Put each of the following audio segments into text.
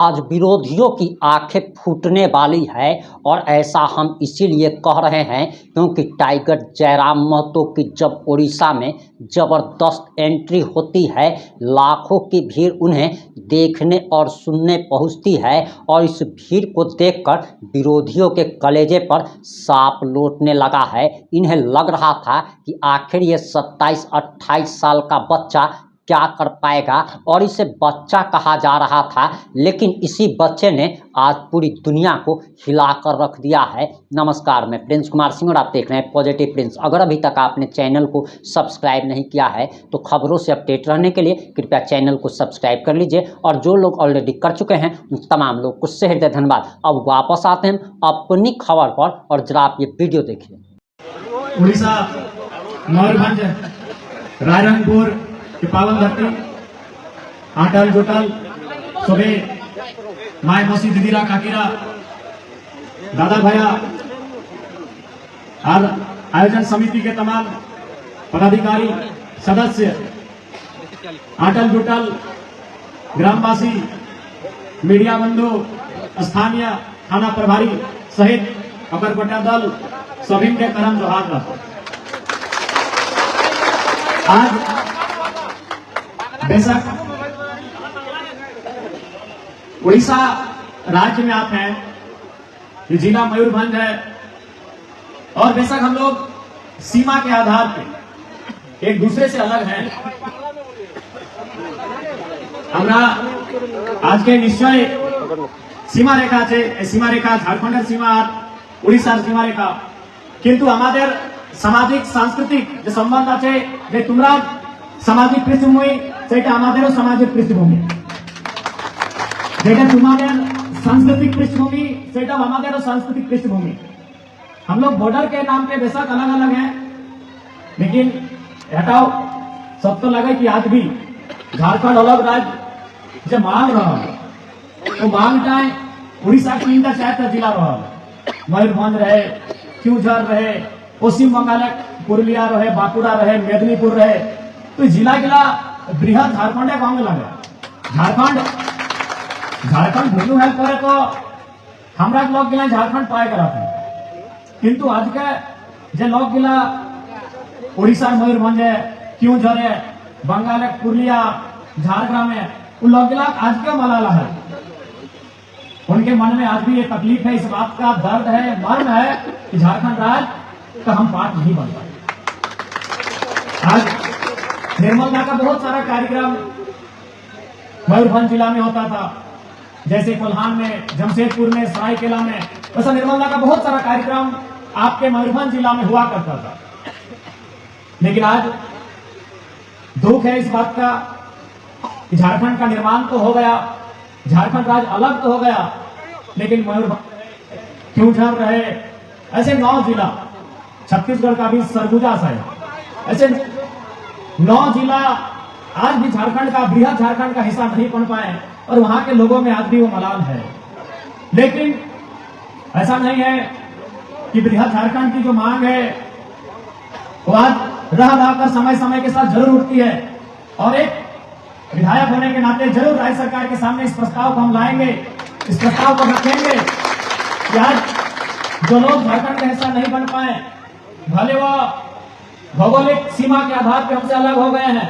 आज विरोधियों की आंखें फूटने वाली है और ऐसा हम इसीलिए कह रहे हैं क्योंकि टाइगर जयराम महतो की जब उड़ीसा में ज़बरदस्त एंट्री होती है, लाखों की भीड़ उन्हें देखने और सुनने पहुंचती है और इस भीड़ को देखकर विरोधियों के कलेजे पर सांप लौटने लगा है। इन्हें लग रहा था कि आखिर ये 27-28 साल का बच्चा क्या कर पाएगा और इसे बच्चा कहा जा रहा था, लेकिन इसी बच्चे ने आज पूरी दुनिया को हिलाकर रख दिया है। नमस्कार, मैं प्रिंस कुमार सिंह और आप देख रहे हैं पॉजिटिव प्रिंस। अगर अभी तक आपने चैनल को सब्सक्राइब नहीं किया है तो खबरों से अपडेट रहने के लिए कृपया चैनल को सब्सक्राइब कर लीजिए और जो लोग ऑलरेडी कर चुके हैं उन तमाम लोग को हृदय धन्यवाद। अब वापस आते हैं अपनी खबर पर और जरा आप ये वीडियो देखिए। उड़ीसा मयूरभंज रायरंगपुर की पावन धरती आटल जोटल सुबे माय मौसी दीदीरा काकीरा दादा भैया और आयोजन समिति के तमाम पदाधिकारी सदस्य आटल जोटल ग्रामवासी मीडिया बंधु स्थानीय थाना प्रभारी सहित अगर गोटा दल सभी के करम जोहार रहा। आज बेशक उड़ीसा राज्य में आप हैं, ये जिला मयूरभंज है और बेशक हम लोग सीमा के आधार पे एक दूसरे से अलग हैं। हमरा आज के निश्चय सीमा रेखा छे, सीमा रेखा झारखंड सीमा और उड़ीसा सीमा रेखा, किंतु हमारे सामाजिक सांस्कृतिक जो संबंध आछे जे तुमरा सामाजिक पृष्ठभूमि सेटा हमारे सामाजिक पृष्ठभूमि जेटा तुम्हारे सांस्कृतिक पृष्ठभूमि सेटा हमारे सांस्कृतिक पृष्ठभूमि। हम लोग बॉर्डर के नाम पे बेशक अलग अलग हैं, लेकिन हटाओ सब तो लगे कि आज भी झारखंड अलग राज्य जब मांग रहा है तो मांग जाए उड़ीसा की चाहे जिला रहा मयूरभंज रहे, क्यूझर रहे, पश्चिम बंगाल पुरुलिया रहे, बांकुड़ा रहे, मेदिनीपुर रहे, तो जिला जिला बृहद झारखंड गाँव लगे। झारखंड भूलू हेल्प करे तो हमरा लोग गिला झारखंड पाए करा थे, किंतु आज के जे लोग गिला उड़ीसा मयूरभंज है, क्यूझर है, बंगाल पुरुलिया झारग्राम है, उन लोग गिला आज के मलाला है। उनके मन में आज भी ये तकलीफ है, इस बात का दर्द है, मर्म है कि झारखंड राज्य का हम पार्ट नहीं बन पाए। आज निर्मलता का बहुत सारा कार्यक्रम मयूरभंज जिला में होता था, जैसे कोल्हान में, जमशेदपुर में, सरायकेला में, वैसा निर्मलता का बहुत सारा कार्यक्रम आपके मयूरभंज जिला में हुआ करता था। लेकिन आज दुख है इस बात का कि झारखंड का निर्माण तो हो गया, झारखंड राज्य अलग तो हो गया, लेकिन मयूरभंज क्यूझर रहे, ऐसे 9 जिला, छत्तीसगढ़ का भी सरगुजा है, ऐसे 9 जिला आज भी झारखंड का, बृहद झारखंड का हिस्सा नहीं बन पाए और वहां के लोगों में आज भी वो मलाल है। लेकिन ऐसा नहीं है कि बृहद झारखंड की जो मांग है वो आज रह कर समय समय के साथ जरूर उठती है और एक विधायक होने के नाते जरूर राज्य सरकार के सामने इस प्रस्ताव को हम लाएंगे, इस प्रस्ताव को रखेंगे कि आज जो लोग झारखंड का हिस्सा नहीं बन पाए, भले वह भौगोलिक सीमा के आधार पर हमसे अलग हो गए हैं,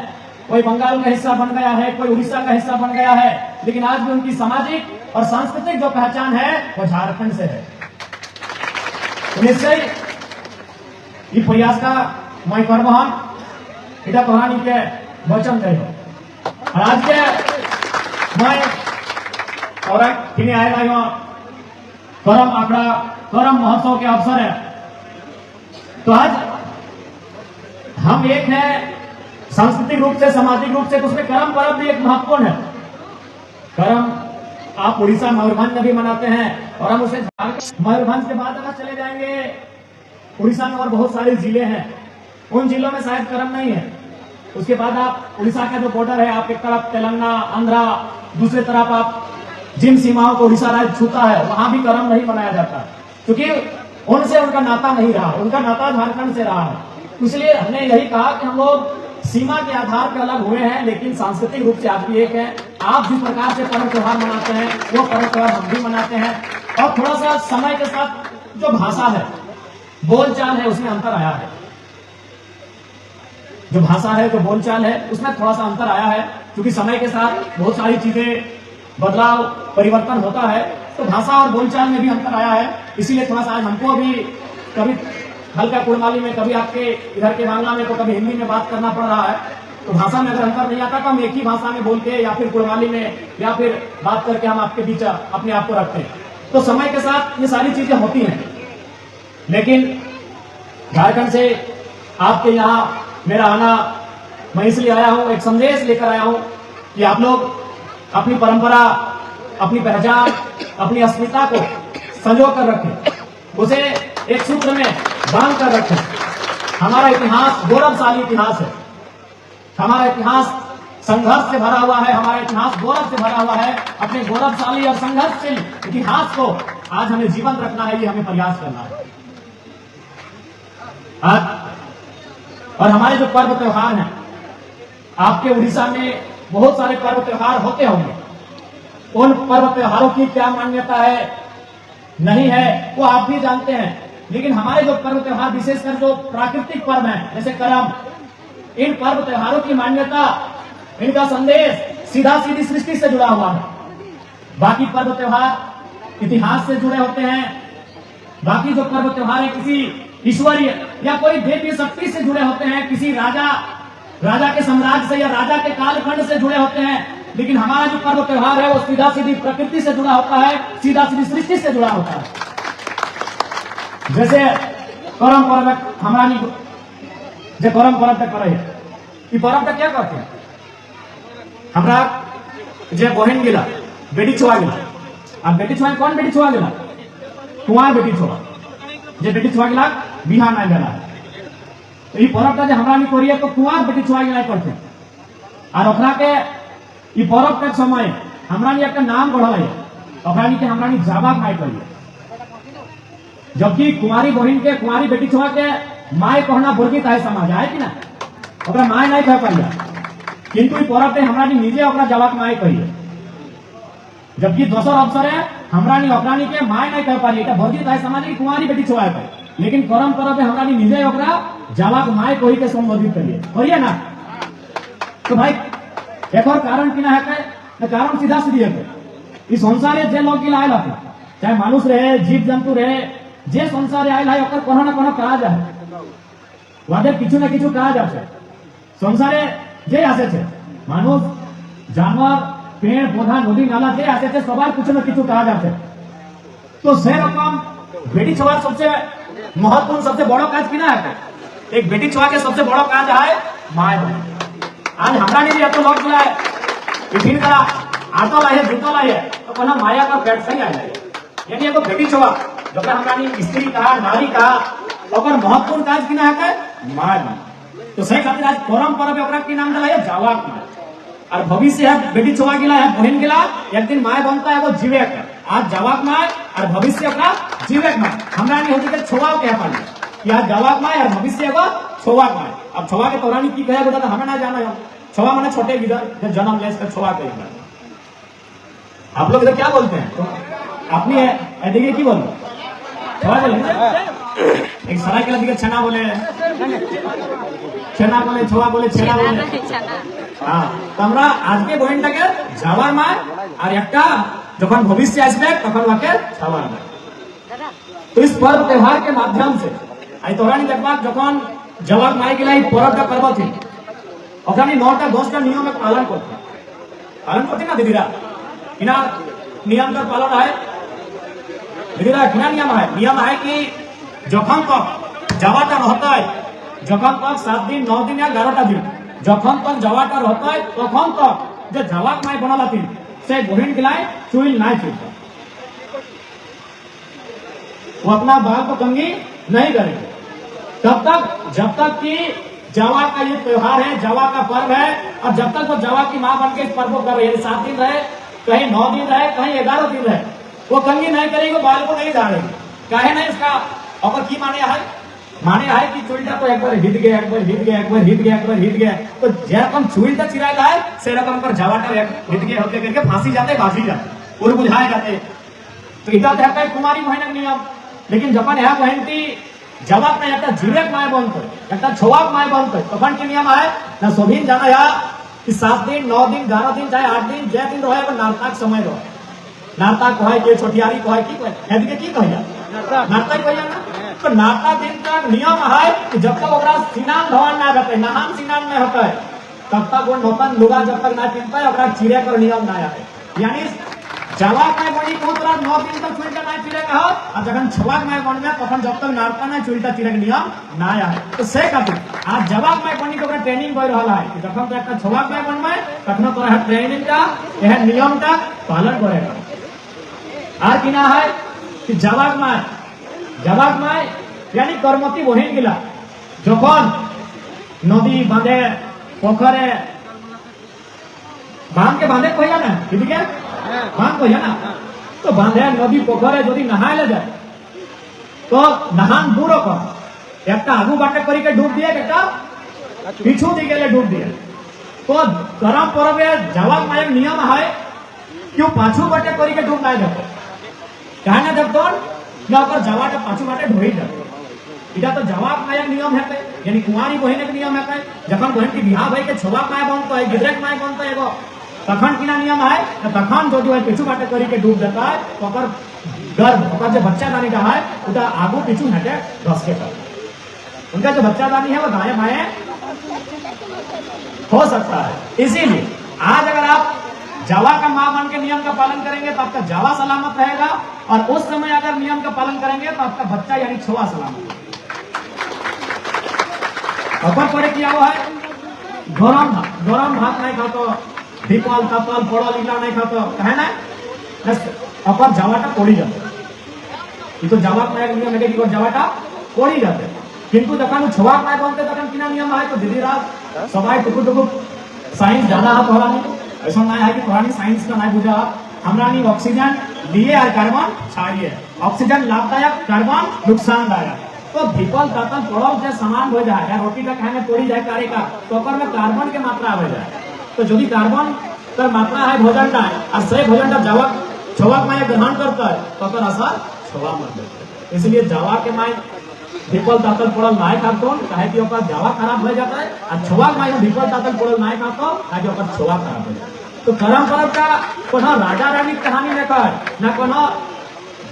कोई बंगाल का हिस्सा बन गया है, कोई उड़ीसा का हिस्सा बन गया है, लेकिन आज भी उनकी सामाजिक और सांस्कृतिक जो पहचान है वो झारखंड से है। निश्चय ये प्रयास का मैं करबहन इटा कहानी के वचन दे और आज के मैं और किने आएगा करम आंकड़ा करम महोत्सव के अवसर है, तो आज हम एक है सांस्कृतिक रूप से, सामाजिक रूप से, तो उसमें करम पर्व भी एक महत्वपूर्ण है। करम आप उड़ीसा मयूरभंज में भी मनाते हैं और हम उसे मयूरभंज के बाद अगर चले जाएंगे उड़ीसा में और बहुत सारे जिले हैं, उन जिलों में शायद करम नहीं है। उसके बाद आप उड़ीसा का जो बॉर्डर है, आप एक तरफ तेलंगाना, आंध्रा, दूसरी तरफ आप जिन सीमाओं को उड़ीसा राज्य छूता है वहां भी करम नहीं मनाया जाता, क्योंकि उनसे उनका नाता नहीं रहा, उनका नाता झारखंड से रहा है। इसलिए हमने यही कहा कि हम लोग सीमा के आधार पर अलग हुए हैं, लेकिन सांस्कृतिक रूप से आज भी एक है। आप जिस प्रकार से पर्व त्योहार मनाते हैं वो पर्व त्योहार हम भी मनाते हैं। और थोड़ा सा समय के साथ जो भाषा है, बोलचाल है, उसमें अंतर आया है। जो भाषा है, जो बोलचाल है, उसमें थोड़ा सा अंतर आया है, क्योंकि समय के साथ बहुत सारी चीजें बदलाव परिवर्तन होता है, तो भाषा और बोलचाल में भी अंतर आया है। इसीलिए थोड़ा सा आज हमको भी कभी हल्का कुड़माली में, कभी आपके इधर के बांग्ला में, तो कभी हिंदी में बात करना पड़ रहा है। तो भाषा में अगर अंतर नहीं आता तो हम एक ही भाषा में बोल के या फिर कुड़माली में या फिर बात करके हम आपके बीच अपने आप को रखते हैं। तो समय के साथ ये सारी चीजें होती हैं। लेकिन झारखंड से आपके यहाँ मेरा आना, मैं इसलिए आया हूं, एक संदेश लेकर आया हूं कि आप लोग अपनी परंपरा, अपनी पहचान, अपनी अस्मिता को संजो कर रखें, उसे एक सूत्र में बांध कर रखें। हमारा इतिहास गौरवशाली इतिहास है। हमारा इतिहास संघर्ष से भरा हुआ है। हमारा इतिहास गौरव से भरा हुआ है। अपने गौरवशाली और संघर्षशील इतिहास को आज हमें जीवंत रखना है, ये हमें प्रयास करना है आज। और हमारे जो पर्व त्योहार हैं, आपके उड़ीसा में बहुत सारे पर्व त्योहार होते होंगे। उन पर्व त्योहारों की क्या मान्यता है, नहीं है, वो आप भी जानते हैं। लेकिन हमारे जो पर्व त्योहार, विशेषकर जो प्राकृतिक पर्व हैं, जैसे करम, इन पर्व त्योहारों की मान्यता, इनका संदेश सीधा सीधी सृष्टि से जुड़ा हुआ है। बाकी पर्व त्योहार इतिहास से जुड़े होते हैं। बाकी जो पर्व त्योहार है किसी ईश्वरीय या कोई देवी शक्ति से जुड़े होते हैं, किसी राजा के साम्राज्य से या राजा के कालखंड से जुड़े होते हैं। लेकिन हमारा जो पर्व त्योहार है वो सीधा सीधी प्रकृति से जुड़ा होता है, सीधा सीधी सृष्टि से जुड़ा होता है। जैसे करम पर्व हमारा जो करम पर्व तक करे, ये पर्व तक क्या करते हैं? हमारा जो बहन गिला, बेटी छुआ गिला। अब बेटी छुआ कौन बेटी छुआ गिला? कुंवार बेटी छुआ। जो बेटी छुआ गिला बिहार नहीं गला। तो ये पर्व का जो हमारा करिए तो कुंवार बेटी छुआ गिला करते हैं। और ओकरा के ये पर्व के समय हमरा एक नाम बढ़ल है, ओकरा के हमरा जावा माई करिए। जबकि कुंवारी बहन के, कुंवारी बेटी छुआ के माई कहना वर्जित है समाज है कि ना, ओकरा माई नहीं कह पाइए। किंतु ये पर्व पे हमरा निजे ओकरा जावा माई कहिए। जबकि दोसर अवसर है हमरा ओकरा के माई नहीं कह पाइए, वर्जित है समाज की कुंवारी बेटी छुआ है। लेकिन करम पर्व पे हमरा निजे ओकरा जावा माई कही के संबोधित करिए ना। तो भाई एक और कारण कि ना है, कारण सीधा सीधी है। इस संसारे जे लोग आयल है, चाहे मानुष रहे, जीव जंतु रहे, जे संसारे आयल है ओकर कोनो ना कोनो काज है, वादे किछु ना किछु काज है। संसारे जे आसे छे, मानुष, जानवर, पेड़ पौधा, नदी नाला जे आसे छे, सबार किछु ना किछु काज है। तो से रकम बेटी छुआ सबसे महत्वपूर्ण, सबसे बड़ो काज कि ना है। एक बेटी छुआ के सबसे बड़ो काज है माय। आज हमरा नहीं तो लोग बोला है टिफिन का आटो लाए, जूतो लाए, तो कहना माया का पेट सही आए। यानी एगो बेटी छुआ जो हमरा स्त्री कहा, नारी कहा, ओकर महत्वपूर्ण काज कि ना है माय। तो सही खातिर आज करम पर्व ओकरा की नाम दिला है जावाक माय। और भविष्य है बेटी छुआ गिला है, बहन गिला, एक दिन माय बनता है वो जीवेक। आज जावाक माय और भविष्य ओकरा जीवेक माय। हमरा नहीं होती छुआ कह पाली कि आज जावाक माय और भविष्य एगो छुआक माय। अब छुआ के पौराणी की कहे बोला तो हमें ना जाना है। छुआ माने छोटे गिदर जन्म ले इसका छुआ कहेंगे। आप लोग इधर क्या बोलते हैं? तो अपनी देखिए की बोलो छुआ बोले, एक सराय के लगे छना बोले, छना बोले, छुआ बोले, छेना बोले। हाँ, तो हमरा आज के बहन टाके जावार माय और एक जखन भविष्य आसबे तखन वाके छुआ माय। तो इस पर्व त्योहार के माध्यम से आई तोरानी देखबा जखन जवाक माय के लाई पर्व का पर्व थी, ओखानी 9टा 10टा नियम में पालन करते ना दीदीरा। इना नियम का पालन है दीदीरा, किना नियम है? नियम है कि जखन तक जवाटा रहता है, जखन तक 7 दिन 9 दिन या 11टा दिन, जखन तक जवाटा रहता है तखन तक जो जवाक माय बनल थी से बहन के लाई चुइल नहीं छूटता। वो अपना बाल को कंगी नहीं करेंगे तब तक, जब तक कि जवा का ये त्योहार है, जवा का पर्व है, और जब तक वो जवा की मां बन के इस पर्व को कर रही है, 7 दिन रहे, कहीं 9 दिन रहे, कहीं 11 दिन रहे, वो कंगी नहीं करेगी, वो बाल को नहीं झाड़ेगी। काहे नहीं? इसका और की माने है माने है कि चुलटा तो एक बार हिट गया, एक बार हिट गया, एक बार हिट गया, एक बार हिट गया, तो जेरकम चुलटा चिराएगा है से रकम पर जवाटा हिट गया होते करके फांसी जाते, बाजी जाते और बुझाए जाते। तो इटा देखता है कुमारी बहन नियम। लेकिन जब यह बहनती जवाब में एक जीरेक माय बनते, एक छोवाक माय बनते, तखन के नियम है ना सोभिन जाना या कि 7 दिन 9 दिन 11 दिन चाहे 8 दिन जे दिन रहे नारताक समय रहे। नारता कहे के छोटियारी कहे की कहे हेद के की कहिया नारता कहिया ना। तो नारता दिन का नियम है कि जब तक ओकरा स्नान धोवन ना होते, नहान स्नान में होते, तब तक वो नौतन लुगा जब तक ना पिनते ओकरा चिरे कर नियम ना आए। यानी जवाब में बनी को तोरा 9 दिन तक चुलटा ना चिरे का और जखन छवाक में बन में तखन जब तक नारता ना चुलटा चिरे के नियम ना आए। तो से खातिर आज जवाब में बनी को ट्रेनिंग कर रहल है कि जखन तक छवाक में बन में तखन तोरा ट्रेनिंग का यह नियम का पालन करेगा। আর কিনা হয় कि जवाब माय यानी कर्मती बहिन गिला যখন नदी बांधे पोखरे बांध के बांधे कहिया ना ठीक है बांध कहिया ना। तो बांधे नदी पोखरे यदि नहाय ले जाए तो नहान दूर कर एक आगू बाटे करी के डूब दिए एक पीछू दी गए डूब दिए। तो गरम पर्व जवाब माय नियम है क्यों पाछू बाटे करी के डूब ना जाते कहना जब तो नौकर जवाटा पाछू बाटे ढोई जाते। इटा तो जवाब माय नियम है यानी कुंवारी बहन के नियम है जखन बहन की बिहार भई के छोवा माय बनता है गिदरेक माय बनता है एगो तखन किना नियम है तखन जो है पीछू बाटे करी के डूब जाता है तो ओकर गर्भ ओकर जो बच्चादानी का है उदा आगू पीछू हटे धस के कर उनका जो बच्चादानी है वो दाएं बाएं हो सकता है। इसीलिए आज अगर आप जावा का मां बन के नियम का पालन करेंगे तो आपका जावा सलामत रहेगा और उस समय अगर नियम का पालन करेंगे तो आपका बच्चा यानी छोवा सलामत। अपर परे किया हुआ है गरम भात नहीं खातो दीपल तपल पड़ो लीला नहीं खातो कहे ना अपर जावाटा पड़ी जाते। ये तो जावा का नियम है कि जावाटा पड़ी जाते किंतु जखन छोवा माय बनते तखन किना नियम है तो दीदी रात सबाई टुकु साइंस ज्यादा हाथ होला नहीं ऐसा नहीं है कि पुरानी साइंस का नहीं बुझा हमरा नहीं ऑक्सीजन लिए और कार्बन छाड़िए ऑक्सीजन लाभदायक कार्बन नुकसानदायक। तो दीपल तपल पड़ो से समान हो जाए या रोटी का खाने तोड़ी जाए कार्य का तो में कार्बन की मात्रा हो जाए। तो यदि कार्बन का मात्रा है भोजन का और सही भोजन का जवाब छवाक माय ग्रहण करता है तो असर छवा मत देते। इसलिए जवा के माय दीपल तातल पड़ल नाय खातो काहे कि ओकर जावा खराब हो जाता है और छवाक माय दीपल तातल पड़ल नाय खातो काहे कि ओकर छवा खराब हो जाता है। तो कर्म पर्व का कोनो राजा रानी कहानी है कर ना कोनो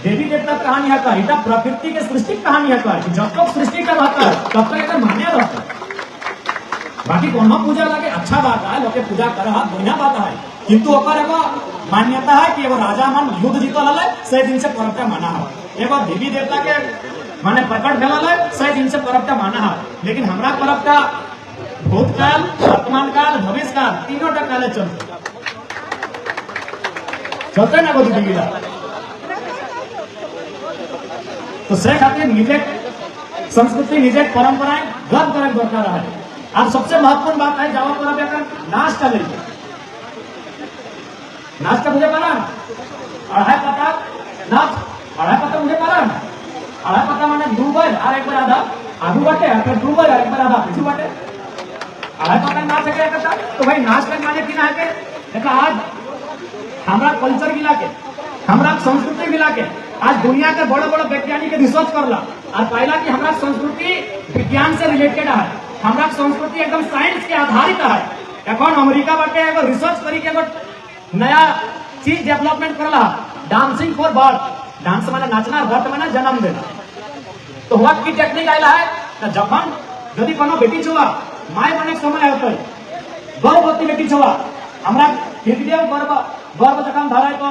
देवी देवता कहानी है कर इटा प्रकृति के सृष्टि कहानी है कर जब तक सृष्टि का रहता है तब तक एकर मान्य रहता है। बाकी कोनो पूजा लगे अच्छा बात है लोग पूजा कर बढ़िया बात है किंतु ओकर एगो मान्यता है कि एगो राजा मन युद्ध जीतल है से दिन से पर्व का माना है एगो देवी देवता के माने प्रकट भेल है से दिन से पर्व का माना है। लेकिन हमरा पर्व का भूतकाल वर्तमान काल भविष्य काल तीनों का काले चलते ना बोली दिल्ली तो से खातिर निजे संस्कृति निजे परंपराएं गर्व करे दरकार है। और सबसे महत्वपूर्ण बात है जावा पर्व का नाच का लेके नाच का मुझे पता अढ़ाई पता नाच अढ़ाई पता मुझे पता अढ़ाई पता माने डूबर और एक बार आधा आगू बाटे फिर डूबर और एक बार आधा पीछे बाटे अढ़ाई पता नाच है करता। तो भाई नाच का माने कि ना है देखा आज हमारा कल्चर मिला के हमारा संस्कृति मिला के आज दुनिया के बड़े बड़े वैज्ञानिक रिसर्च करला और पहला कि हमारा संस्कृति विज्ञान से रिलेटेड है हमारा संस्कृति एकदम साइंस के आधारित है। এখন अमेरिका बाटे एगो रिसर्च करी के एगो नया चीज डेवलपमेंट करला डांसिंग फॉर बर्थ डांस माने नाचना बर्थ माने जन्म देना। तो हुआ की टेक्निक आइला है जखन यदि कोनो बेटी छुआ माय बने समय होते गर्भवती बेटी छुआ हमरा हृदय गर्भ जखन धराय तो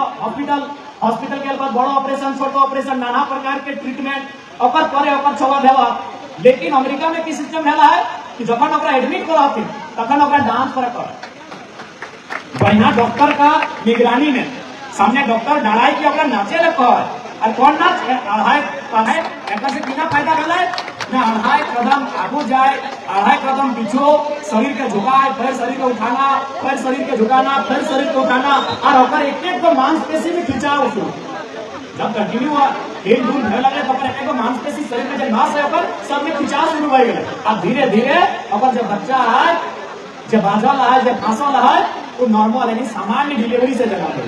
हॉस्पिटल के बाद बड़ो ऑपरेशन छोटो ऑपरेशन नाना प्रकार के ट्रीटमेंट ओकर परे ओकर छवा भेवा। लेकिन अमेरिका में की सिस्टम भेला है कि जखन ओकरा एडमिट कराती तखन ओकरा डांस करे पड़े बढ़िया डॉक्टर का निगरानी में सामने डॉक्टर डराई कि ओकरा नाचे ले कह और कौन नाच अढ़ाई पढ़ाई एकर से कितना फायदा भेला ना अढ़ाई कदम आगू जाए अढ़ाई कदम पीछे शरीर के झुकाए फिर शरीर को उठाना फिर शरीर के झुकाना फिर शरीर को उठाना और ओकर एक एक को मांसपेशी में खिंचाव जब कंटिन्यू खेल धूल भय लगे तो अपन एक मांसपेशी शरीर में जब नाश है ओकर सब में खिंचाव शुरू हो गए। अब धीरे धीरे ओकर जब बच्चा है, जब बांझल है, जब फांसल है, वो नॉर्मल यानी सामान्य डिलीवरी से जगह पे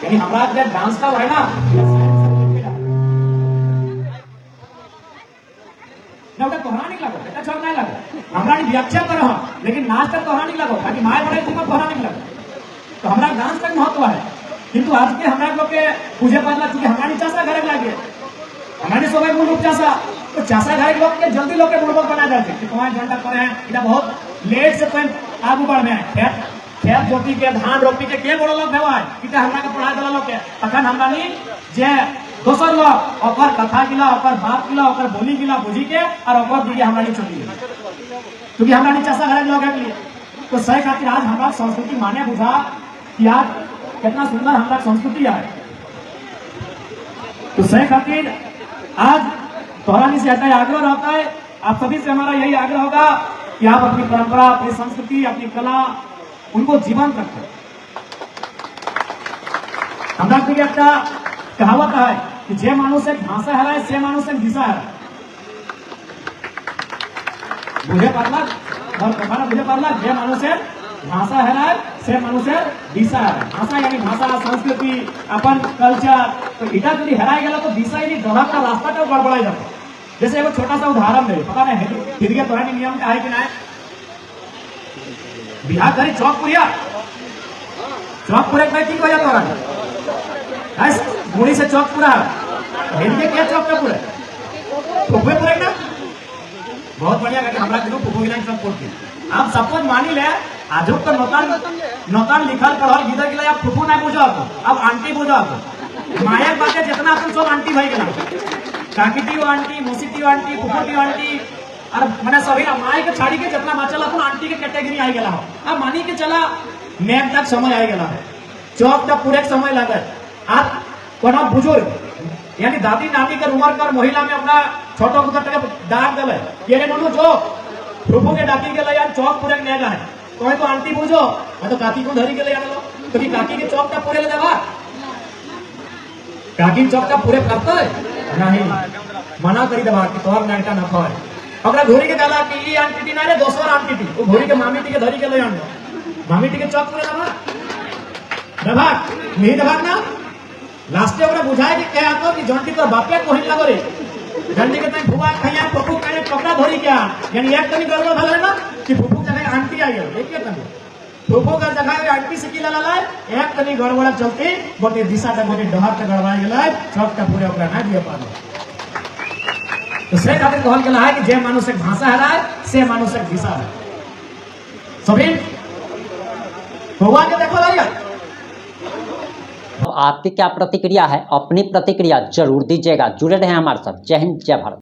यानी हमारा जब डांस का है ना तोहरा नहीं लगो, बेटा छोड़ नहीं लगो, हमारा व्याख्या करो लेकिन नाच तक तोहरा नहीं लगो, ताकि माए बड़े तुमको तोहरा नहीं लगो। तो हमारा डांस का महत्व है, किंतु आज के हमारे लोग के पूजे पाठ चूंकि हमारी चाषा घर लगे हमारे सब मूल चाषा तो चाषा घर लोग के जल्दी लोग के मूलभूत बना जाते कि तुम्हारे घंटा करे हैं बहुत लेट से तुम आगू बढ़ में खेत खेत जोती के धान रोपी के बड़ो लोग भेवाय कि हमरा के पढ़ा दिला लोग के अखन हमरा नहीं जे दोसर लोग ओकर कथा गिला ओकर बात गिला ओकर बोली गिला बुझी के और ओकर दिए हमरा नहीं छोड़ी क्योंकि हमरा नहीं चाषा घर लोग के लिए तो सही खातिर आज हमारा संस्कृति माने बुझा कि आज कितना सुंदर हमारा संस्कृति है। तो सही खातिर आज तोहरा से ऐसा आग्रह रहता है, आप सभी से हमारा यही आग्रह होगा कि आप अपनी परंपरा, अपनी संस्कृति, अपनी कला उनको जीवंत रखें। हमरा के एक कहावत है कि जे मानुष एक भाषा है से मानुष एक दिशा है बुझे पारला और कथाना बुझे पारला जे मानुष एक भाषा है से मानुष दिशा है। भाषा यानी भाषा, संस्कृति, अपन कल्चर तो इटा यदि हेराई गया तो दिशा यानी गढ़ा का रास्ता तो गड़बड़ाई जाता। जैसे एक छोटा सा उदाहरण दे, पता नहीं फिर तोहरा नियम का है कि नहीं, बिहार करी चौकपुरिया में ठीक हो जाता है मुड़ी से चौक पूरा हिंदी क्या चौक का पूरा फुफे पूरे ना बहुत बढ़िया करके हमारा दिनों फुफो गिला सब बोलते आप सपोज मानी ले आज तो नौतान लिखल पढ़ल गिदर गिला आप फुफू ना बुझा तो अब आंटी बुझा तो माया बातें जितना अपन सब आंटी भाई गला काकीटी आंटी, मौसीटी आंटी, फुफोटी आंटी और मैंने सभी माई के छाड़ी के जितना बचल अपन आंटी के कैटेगरी आई गला हो। अब मानी के चला मैम तक समय आई गला चौक तक पूरे समय लगे आप कोना बुजुर्ग यानी दादी नानी के उम्र कर महिला में अपना छोटो पुत्र डाक दले ये रे मनु जो फुफू के डाकी के लिए चौक पूरे ने गए कोई तो आंटी बुझो मैं तो काकी को धरी के ले आलो तो कि काकी के चौक का पूरे ले जावा काकी चौक का पूरे करता है नहीं मना करी दबा कि तोर नाटा न खाए अगला घोड़ी के डाला कि ये आंटी टी ना रे दोसर आंटी टी वो घोड़ी के मामी टी के धरी के ले आनो मामी टी के चौक पूरे दबा दबा नहीं दबा ना लास्ट ओकरा बुझाए कि क्या आतो कि जंटी तो बापे कोहिन लगो रे जल्दी के तई फुवा खैया पप्पू करे कपड़ा धरी क्या यानी एक तनी गड़बड़ भले ना कि फुफू जगह आंटी आई है देखिए तनी फुफू का जगह आंटी से किला लाला एक तनी गड़बड़ चलती गोटे दिशा तक गोटे डहर तक गड़बड़ा गेला चौक का पूरे ओकरा ना दिए पालो। तो से खातिर कहल गेला है कि जे मानुष एक भाषा है से मानुष एक दिशा है। सभी फुवा के देखो लाइया आपकी क्या प्रतिक्रिया है, अपनी प्रतिक्रिया जरूर दीजिएगा। जुड़े रहें हमारे साथ। जय हिंद, जय भारत।